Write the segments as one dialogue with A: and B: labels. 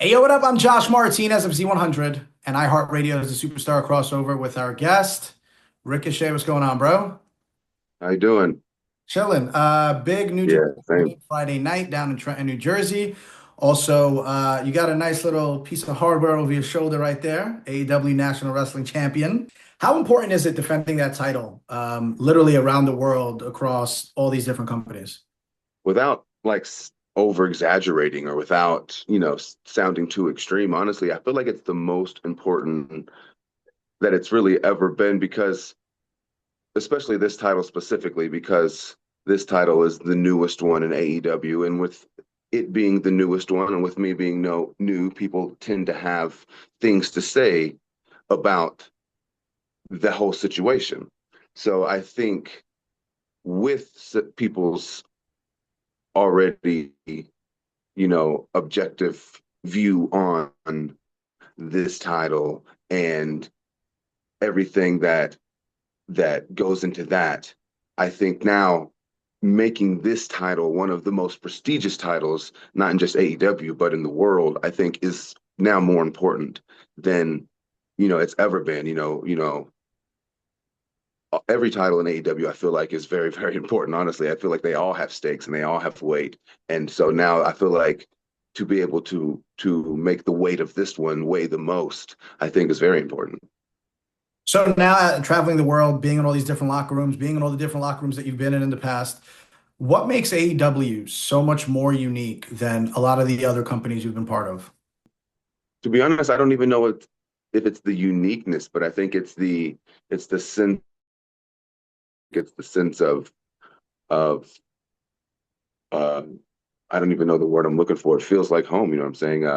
A: Hey, yo, what up? I'm Josh Martinez of Z100 and iHeartRadio is a superstar crossover with our guest, Ricochet. What's going on, bro?
B: How you doing?
A: Chilling. Big New Japan
B: Yeah, same.
A: Friday night down in Trenton, New Jersey. Also, you got a nice little piece of hardware over your shoulder right there, AEW National Wrestling Champion. How important is it defending that title, literally around the world across all these different companies?
B: Without like over exaggerating or without, sounding too extreme, honestly, I feel like it's the most important that it's really ever been because, especially this title specifically, because this title is the newest one in AEW. And with it being the newest one and with me being no new, people tend to have things to say about the whole situation. So I think with people's already objective view on this title and everything that goes into that. I think now making this title one of the most prestigious titles, not in just AEW, but in the world, I think is now more important than it's ever been. Every title in AEW I feel like is very, very important. Honestly, I feel like they all have stakes and they all have weight. And so now I feel like to be able to make the weight of this one weigh the most, I think is very important.
A: So now, traveling the world, being in all these different locker rooms, being in all the different locker rooms that you've been in the past, what makes AEW so much more unique than a lot of the other companies you've been part of?
B: To be honest, I don't even know if it's the uniqueness, but I think it's the sense it's the sense of uh I don't even know the word I'm looking for. It feels like home, you know what I'm saying?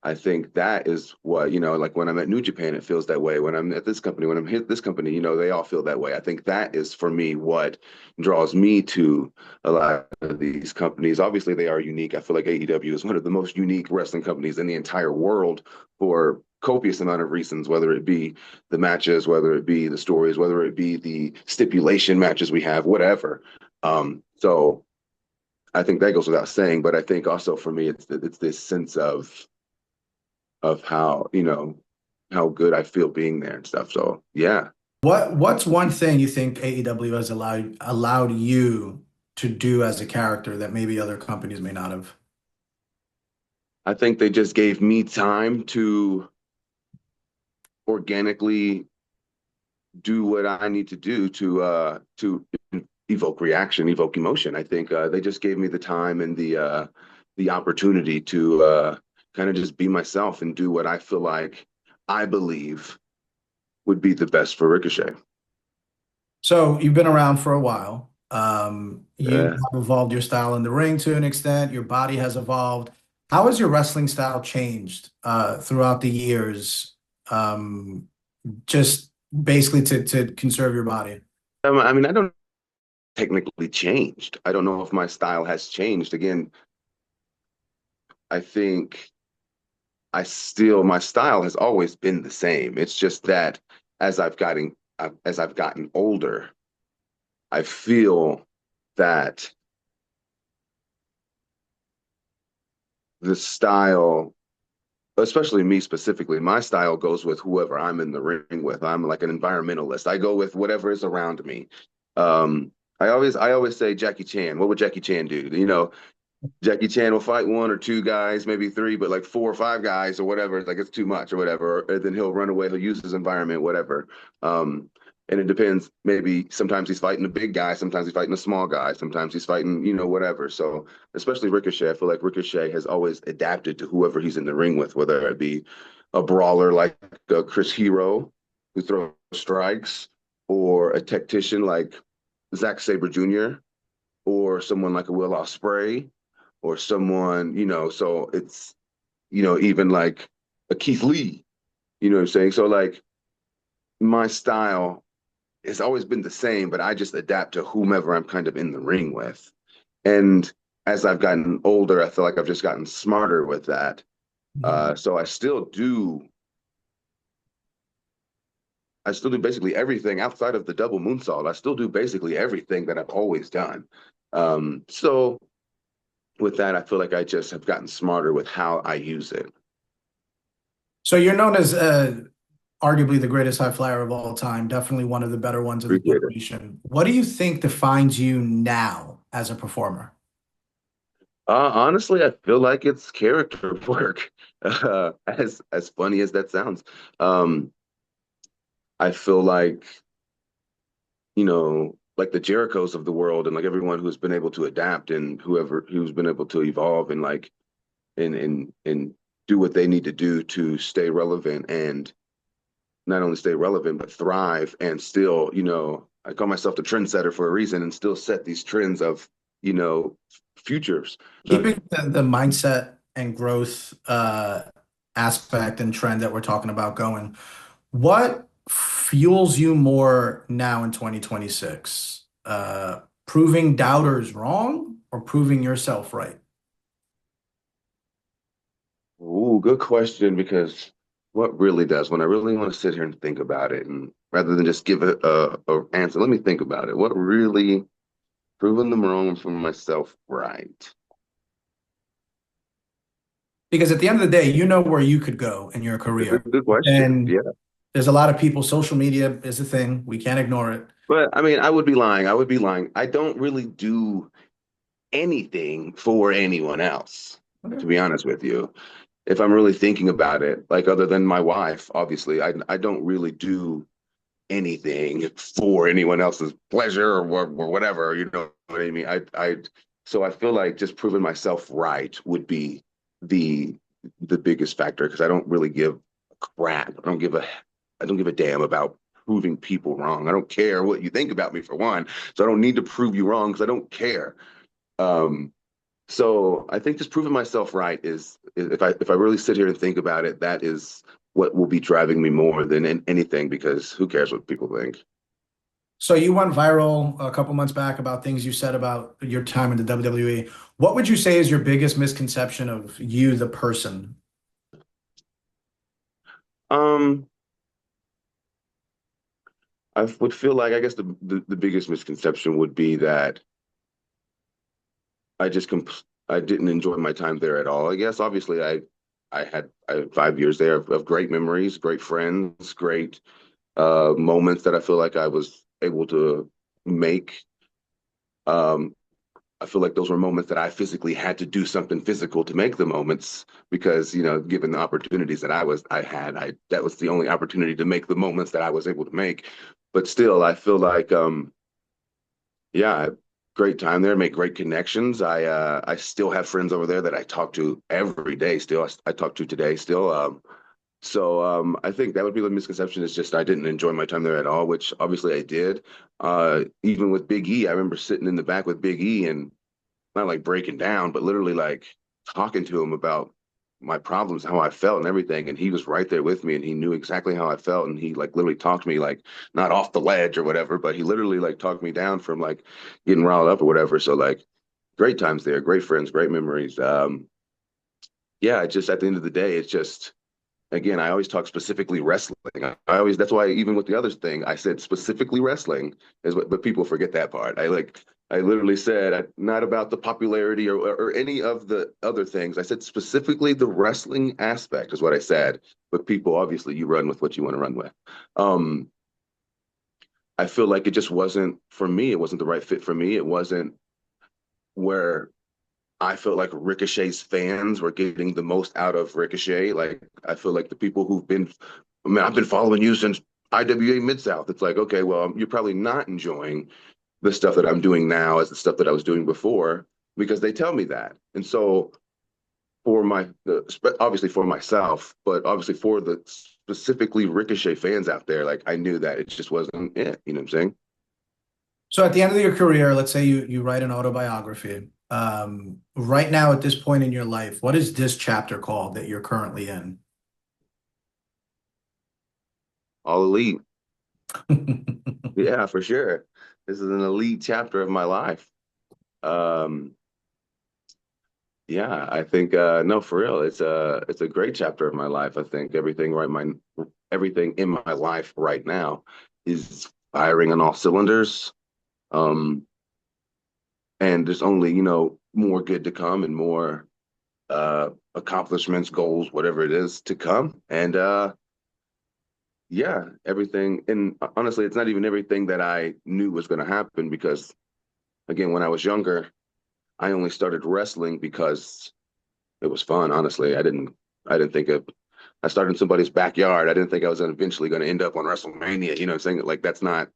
B: I think that is what, like when I'm at New Japan, it feels that way. When I'm at this company, when I'm hit this company, they all feel that way. I think that is for me what draws me to a lot of these companies. Obviously, they are unique. I feel like AEW is one of the most unique wrestling companies in the entire world for copious amount of reasons, whether it be the matches, whether it be the stories, whether it be the stipulation matches we have, whatever. So I think that goes without saying, but I think also for me, it's this sense of how how good I feel being there and stuff. So yeah,
A: What's one thing you think AEW has allowed you to do as a character that maybe other companies may not have?
B: I think they just gave me time to organically do what I need to do to evoke reaction, evoke emotion. I think they just gave me the time and the opportunity to kind of just be myself and do what I feel like I believe would be the best for Ricochet.
A: So you've been around for a while. You
B: Uh,
A: have evolved your style in the ring to an extent. Your body has evolved. How has your wrestling style changed throughout the years? Um, just basically to conserve your body.
B: I mean, I don't technically changed. I don't know if my style has changed. Again, I think my style has always been the same. It's just that as I've gotten older, I feel that the style, especially me specifically, my style goes with whoever I'm in the ring with. I'm like an environmentalist. I go with whatever is around me. I always say Jackie Chan. What would Jackie Chan do? Jackie Chan will fight one or two guys, maybe three, but like four or five guys or whatever, it's like it's too much or whatever. Or then he'll run away, he'll use his environment, whatever. Um, and it depends. Maybe sometimes he's fighting a big guy, sometimes he's fighting a small guy, sometimes he's fighting, whatever. So especially Ricochet, I feel like Ricochet has always adapted to whoever he's in the ring with, whether it be a brawler like Chris Hero, who throws strikes, or a tactician like Zack Sabre Jr., or someone like a Will Ospreay or someone, so it's, even like a Keith Lee, you know what I'm saying? So like my style has always been the same, but I just adapt to whomever I'm kind of in the ring with. And as I've gotten older, I feel like I've just gotten smarter with that. So I still do basically everything outside of the double moonsault. I still do basically everything that I've always done. So with that, I feel like I just have gotten smarter with how I use it.
A: So you're known as arguably the greatest high flyer of all time, definitely one of the better ones of the
B: Appreciate it.
A: generation. What do you think defines you now as a performer?
B: Honestly, I feel like it's character work. As funny as that sounds, um, I feel like like the Jerichos of the world, and like everyone who's been able to adapt, and whoever who's been able to evolve, and like and do what they need to do to stay relevant, and not only stay relevant but thrive, and still, I call myself the trendsetter for a reason, and still set these trends of you know futures. Uh,
A: Keeping the mindset and growth aspect and trend that we're talking about going, what fuels you more now in 2026? Proving doubters wrong or proving yourself right?
B: Ooh, good question. Because what really does, when I really want to sit here and think about it, and rather than just give it a answer, let me think about it. What really proving them wrong for myself right?
A: Because at the end of the day, you know where you could go in your
B: It's a
A: career.
B: good question.
A: And
B: Yeah.
A: there's a lot of people, social media is a thing. We can't ignore it.
B: But I mean, I would be lying. I would be lying. I don't really do anything for anyone else,
A: Okay.
B: to be honest with you. If I'm really thinking about it, like other than my wife, obviously, I don't really do anything for anyone else's pleasure or whatever, you know what I mean? So I feel like just proving myself right would be the the biggest factor, because I don't really give a crap. I don't give a damn about proving people wrong. I don't care what you think about me, for one. So I don't need to prove you wrong because I don't care. Um, so I think just proving myself right is if I really sit here and think about it, that is what will be driving me more than anything, because who cares what people think?
A: So you went viral a couple months back about things you said about your time in the WWE. What would you say is your biggest misconception of you, the person?
B: Um, I would feel like, I guess the biggest misconception would be that I just I didn't enjoy my time there at all. I guess obviously I had 5 years there of great memories, great friends, great moments that I feel like I was able to make. Um, I feel like those were moments that I physically had to do something physical to make the moments, because, given the opportunities that I had, I that was the only opportunity to make the moments that I was able to make. But still, I feel like, yeah, great time there, make great connections. I still have friends over there that I talk to every day. Still, I talk to today still. So I think that would be the misconception, is just I didn't enjoy my time there at all, which obviously I did. Even with Big E, I remember sitting in the back with Big E, and not like breaking down, but literally like talking to him about my problems, how I felt and everything. And he was right there with me, and he knew exactly how I felt. And he like literally talked me, like, not off the ledge or whatever, but he literally like talked me down from like getting riled up or whatever. So like great times there, great friends, great memories. Yeah, just at the end of the day, it's just, again, I always talk specifically wrestling. I always, that's why even with the other thing, I said specifically wrestling is what, but people forget that part. I literally said, not about the popularity or any of the other things. I said specifically the wrestling aspect is what I said. But people, obviously, you run with what you want to run with. Um, I feel like it just wasn't for me. It wasn't the right fit for me. It wasn't where I felt like Ricochet's fans were getting the most out of Ricochet. Like, I feel like the people who've been, I mean, I've been following you since IWA Mid South. It's like, okay, well, you're probably not enjoying the stuff that I'm doing now as the stuff that I was doing before, because they tell me that. And so, obviously for myself, but obviously for the specifically Ricochet fans out there, like, I knew that it just wasn't it. You know what I'm saying?
A: So at the end of your career, let's say you write an autobiography. Right now at this point in your life, what is this chapter called that you're currently in?
B: All elite. Yeah, for sure. This is an elite chapter of my life. Um, Yeah, I think, no, for real, it's a great chapter of my life. I think everything in my life right now is firing on all cylinders. Um, and there's only, more good to come, and more accomplishments, goals, whatever it is to come. And yeah, everything. And honestly, it's not even everything that I knew was going to happen because, again, when I was younger, I only started wrestling because it was fun. Honestly, I didn't think of, I started in somebody's backyard. I didn't think I was eventually going to end up on WrestleMania. You know what I'm saying? Like, that's not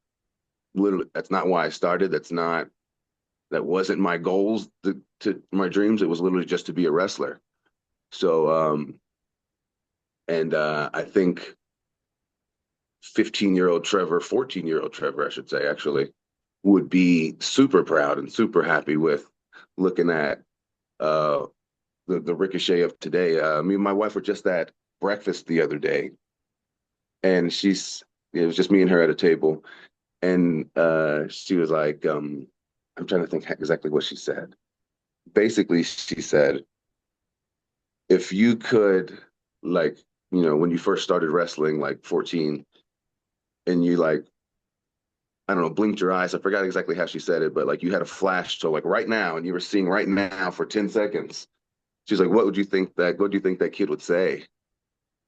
B: literally, that's not why I started. That wasn't my goals to my dreams. It was literally just to be a wrestler. So, and I think 15-year-old Trevor, 14-year-old Trevor, I should say, actually, would be super proud and super happy with looking at uh, the Ricochet of today. Me and my wife were just at breakfast the other day, and it was just me and her at a table, and she was like, I'm trying to think exactly what she said. Basically, she said, if you could, like, when you first started wrestling, like 14, and you like, I don't know, blinked your eyes. I forgot exactly how she said it, but like you had a flash. So like right now, and you were seeing right now for 10 seconds. She's like, what do you think that kid would say?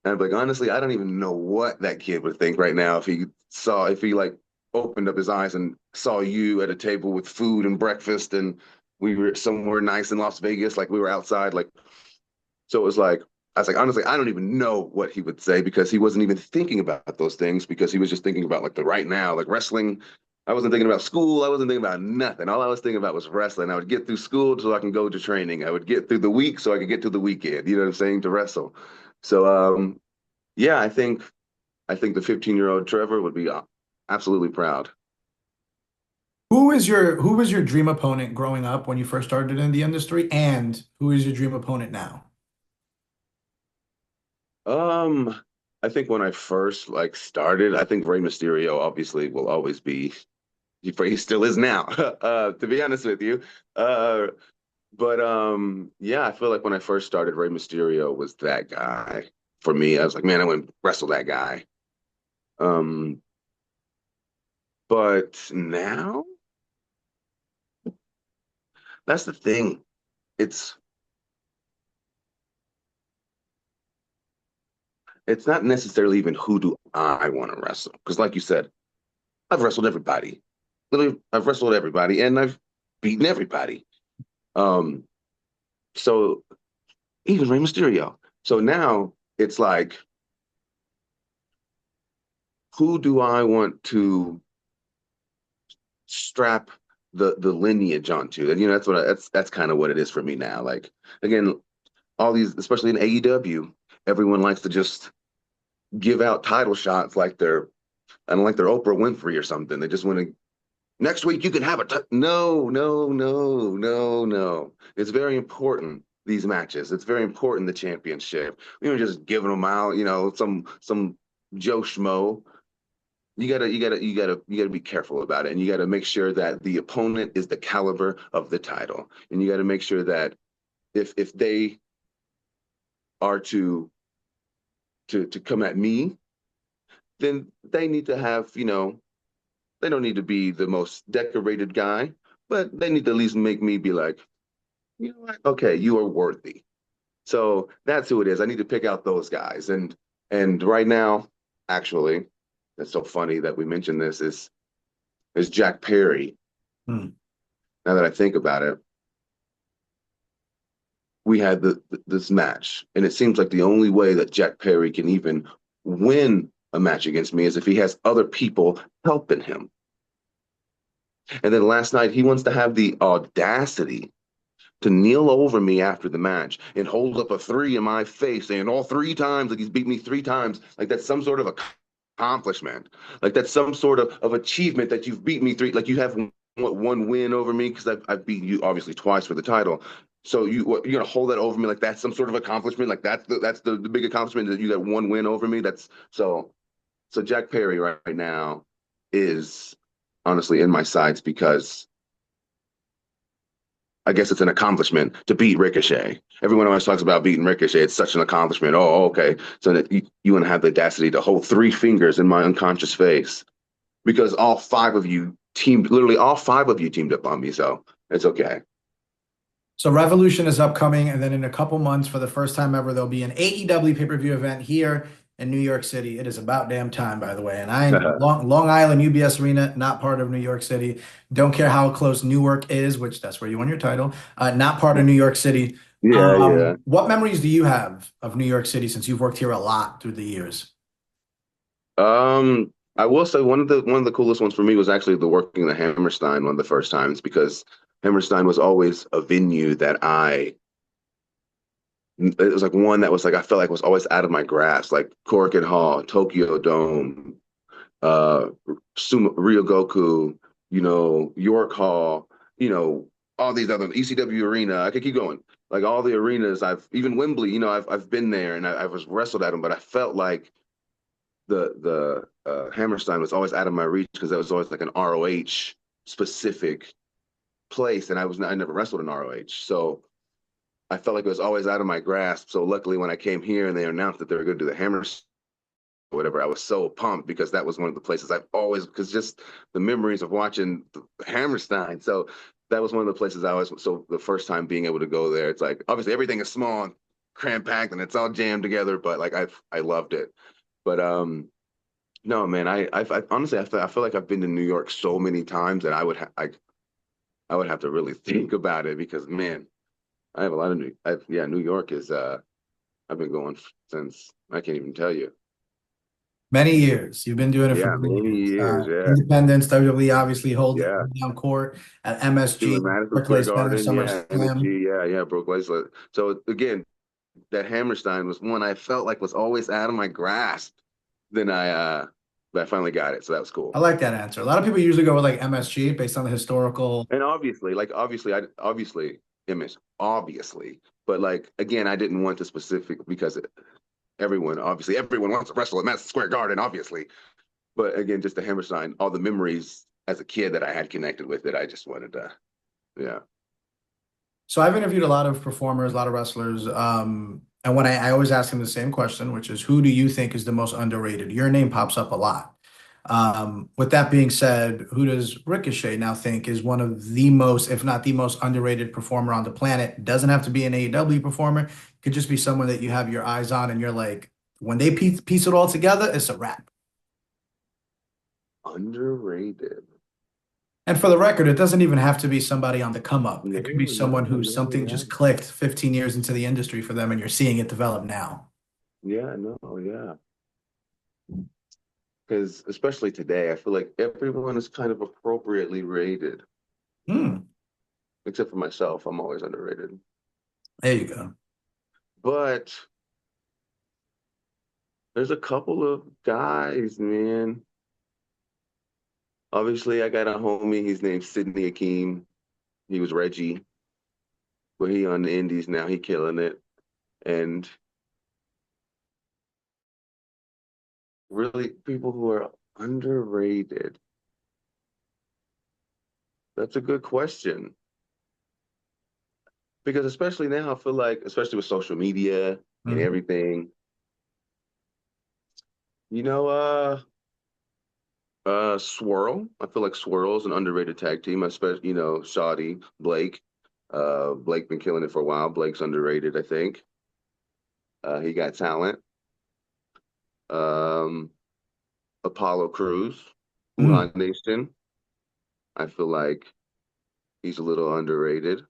B: And I'm like, honestly, I don't even know what that kid would think right now if he like opened up his eyes and saw you at a table with food and breakfast and we were somewhere nice in Las Vegas, like we were outside, like so it was like, I was like, honestly, I don't even know what he would say because he wasn't even thinking about those things because he was just thinking about like the right now, like wrestling. I wasn't thinking about school. I wasn't thinking about nothing. All I was thinking about was wrestling. I would get through school so I can go to training. I would get through the week so I could get to the weekend. You know what I'm saying? To wrestle. So yeah, I think the 15-year-old Trevor would be absolutely proud.
A: Who was your dream opponent growing up when you first started in the industry, and who is your dream opponent now?
B: Um, I think when I first like started, I think Rey Mysterio obviously will always be he still is now, to be honest with you. Uh, but yeah, I feel like when I first started, Rey Mysterio was that guy for me. I was like, man, I want to wrestle that guy. Um, but now that's the thing. It's it's not necessarily even who do I want to wrestle because, like you said, I've wrestled everybody. Literally, I've wrestled everybody, and I've beaten everybody. Um, so even Rey Mysterio. So now it's like, who do I want to strap the lineage onto? And that's kind of what it is for me now. Like again, all these, especially in AEW, everyone likes to just give out title shots like they're I don't like they're Oprah Winfrey or something. They just want to next week you can have no, no, no, no, no. It's very important these matches. It's very important the championship. We don't just giving them out, some Joe Schmo. You gotta be careful about it, and you gotta make sure that the opponent is the caliber of the title, and you gotta make sure that if they are to come at me, then they need to have they don't need to be the most decorated guy, but they need to at least make me be like, you know what? Okay, you are worthy. So that's who it is. I need to pick out those guys. And right now, actually, it's so funny that we mentioned this is Jack Perry.
A: Hmm.
B: Now that I think about it, we had this match, and it seems like the only way that Jack Perry can even win a match against me is if he has other people helping him. And then last night, he wants to have the audacity to kneel over me after the match and hold up a three in my face, saying all three times, like he's beat me three times, like that's some sort of accomplishment, like that's some sort of achievement that you've beat me three, like you have one win over me because I've beaten you obviously twice for the title. So you're gonna hold that over me like that's some sort of accomplishment, like that's the big accomplishment that you got one win over me. That's so Jack Perry right now is honestly in my sights because I guess it's an accomplishment to beat Ricochet. Everyone always talks about beating Ricochet. It's such an accomplishment. Oh, okay. So that you want to have the audacity to hold three fingers in my unconscious face because literally all five of you teamed up on me. So it's okay.
A: So Revolution is upcoming, and then in a couple months, for the first time ever, there'll be an AEW pay-per-view event here in New York City. It is about damn time, by the way. And Long Island UBS Arena, not part of New York City. Don't care how close Newark is, which that's where you won your title. Not part of New York City.
B: Yeah, yeah.
A: What memories do you have of New York City since you've worked here a lot through the years?
B: I will say one of the coolest ones for me was actually the working the Hammerstein one of the first times because Hammerstein was always a venue that it was like one that was like I felt like was always out of my grasp, like Korakuen Hall, Tokyo Dome, uh Ryogoku, York Hall, all these other ECW Arena. I could keep going. Like all the arenas, I've even Wembley, I've been there and I was wrestled at them, but I felt like the Hammerstein was always out of my reach because that was always like an ROH specific place, and I never wrestled in ROH, so I felt like it was always out of my grasp. So luckily, when I came here and they announced that they were going to do the Hammerstein or whatever, I was so pumped because that was one of the places I've always because just the memories of watching the Hammerstein. So that was one of the places I was. So the first time being able to go there, it's like obviously everything is small and cramped packed and it's all jammed together, but like I loved it. But no, man, I honestly I feel like I've been to New York so many times that I would have to really think about it because man, I have a lot of New York is I've been going since I can't even tell you.
A: Many years. You've been doing it for
B: Yeah,
A: many
B: many
A: years.
B: years. Yeah,
A: Independence, WWE obviously hold
B: yeah.
A: down court at MSG,
B: Doing Madison Square
A: Barclays Center,
B: Garden. Yeah,
A: SummerSlam.
B: MSG. Yeah, yeah. Broke Lacelet. So again, that Hammerstein was one I felt like was always out of my grasp. Then but I finally got it, so that was
A: I
B: cool.
A: like that answer. A lot of people usually go with like MSG based on the historical.
B: And obviously, obviously image, obviously, but like again, I didn't want the specific because everyone wants to wrestle at Madison Square Garden, obviously. But again, just the Hammerstein, all the memories as a kid that I had connected with it, I just wanted to, yeah.
A: So I've interviewed a lot of performers, a lot of wrestlers. And when I always ask them the same question, which is who do you think is the most underrated? Your name pops up a lot. With that being said, who does Ricochet now think is one of the most, if not the most underrated performer on the planet? Doesn't have to be an AEW performer. It could just be someone that you have your eyes on and you're like, when they piece it all together, it's a wrap.
B: Underrated.
A: And for the record, it doesn't even have to be somebody on the come up.
B: No,
A: It could be someone
B: no,
A: who
B: yeah,
A: something
B: yeah.
A: just clicked 15 years into the industry for them and you're seeing it develop now.
B: Yeah, no, yeah. Because especially today, I feel like everyone is kind of appropriately rated,
A: Hmm,
B: except for myself. I'm always underrated.
A: there you go.
B: But there's a couple of guys, man. Obviously, I got a homie. His name's Sidney Akeem. He was Reggie, but he on the Indies now. He killing it. And really, people who are underrated. That's a good question. Because especially now, I feel like, especially with social media and
A: Mhm.
B: everything, you know, Swirl. I feel like Swirl's an underrated tag team, especially, Shoddy, Blake. Blake been killing it for a while. Blake's underrated, I think. He got talent. Um, Apollo Cruz,
A: Mm.
B: Wuhan Nation. I feel like he's a little underrated.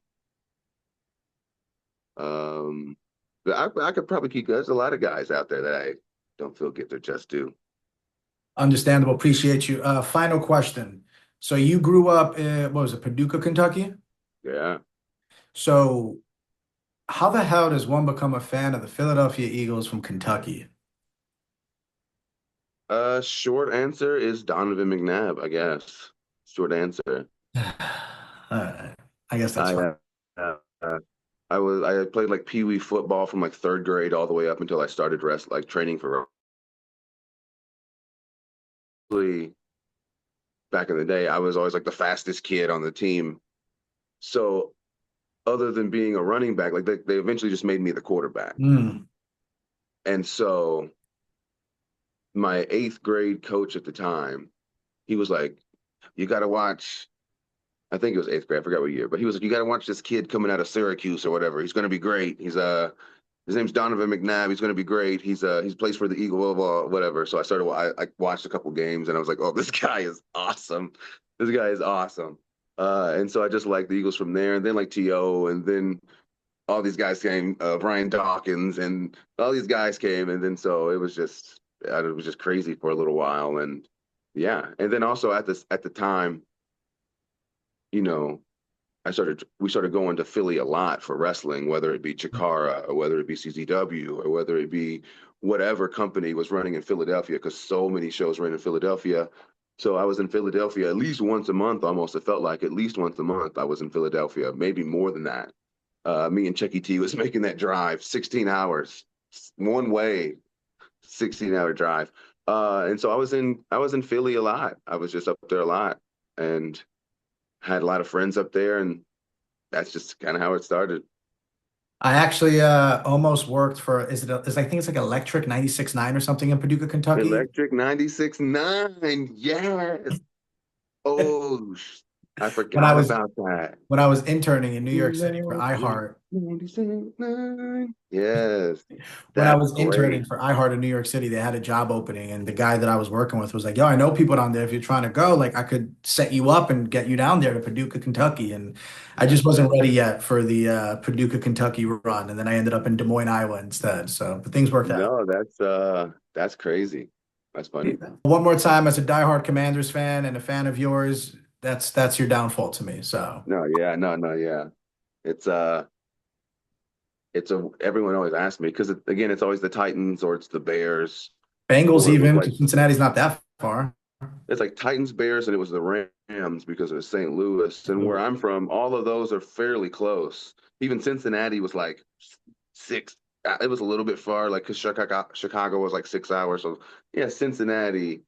B: Um, but I could probably keep. There's a lot of guys out there that I don't feel get their just due.
A: Understandable. Appreciate you. Final question. So you grew up in, what was it, Paducah, Kentucky?
B: Yeah.
A: So how the hell does one become a fan of the Philadelphia Eagles from Kentucky?
B: Short answer is Donovan McNabb, I guess. Short answer.
A: All right. I guess that's
B: I
A: fine.
B: uh, I played like pee wee football from like third grade all the way up until I started like training for wrestling. Back in the day. I was always like the fastest kid on the team. So other than being a running back, like they eventually just made me the quarterback.
A: Mm.
B: And so my eighth grade coach at the time, he was like, "You got to watch." I think it was eighth grade. I forgot what year, but he was like, "You got to watch this kid coming out of Syracuse or whatever. He's going to be great. His name's Donovan McNabb. He's going to be great. He's plays for the Eagle, blah, blah, whatever." So I watched a couple games and I was like, "Oh, this guy is awesome. This guy is awesome." And so I just liked the Eagles from there, and then like To, and then all these guys came, Brian Dawkins, and all these guys came, and then so it was just crazy for a little while, and yeah, and then also at the time, you know, we started going to Philly a lot for wrestling, whether it be Chikara or whether it be CZW or whether it be whatever company was running in Philadelphia, because so many shows ran in Philadelphia. So I was in Philadelphia at least once a month, almost. It felt like at least once a month I was in Philadelphia, maybe more than that. Me and Chucky T was making that drive, 16 hours, one way, 16-hour drive. And so I was in Philly a lot. I was just up there a lot and had a lot of friends up there, and that's just kind of how it started.
A: I actually almost worked for I think it's like Electric 96.9 or something in Paducah, Kentucky.
B: Electric 96.9. Yes. Oh, I
A: When I
B: forgot
A: was
B: about that.
A: when I was interning in New York City for
B: Electric
A: iHeart.
B: 96.9. Yes.
A: When I
B: That's
A: was
B: great.
A: interning for iHeart in New York City, they had a job opening, and the guy that I was working with was like, "Yo, I know people down there. If you're trying to go, like, I could set you up and get you down there to Paducah, Kentucky." And I just
B: That's
A: wasn't
B: great.
A: ready yet for the Paducah, Kentucky run, and then I ended up in Des Moines, Iowa instead. So, but things worked out.
B: No, that's crazy. That's
A: Yeah.
B: funny.
A: One more time, as a diehard Commanders fan and a fan of yours, that's your downfall to me. So,
B: No, yeah, no, yeah. It's everyone always asks me because again, it's always the Titans or it's the Bears,
A: Bengals
B: or it was
A: even,
B: like
A: 'cause Cincinnati's not that far.
B: it's like Titans, Bears, and it was the Rams because it was St. Louis. And where I'm from, all of those are fairly close. Even Cincinnati was like six. It was a little bit far, like because Chicago was like 6 hours. So yeah, Cincinnati.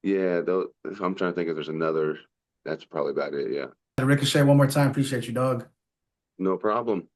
B: Yeah, though I'm trying to think if there's another. That's probably about it. Yeah,
A: Ricochet, one more time. Appreciate you, dog.
B: no problem.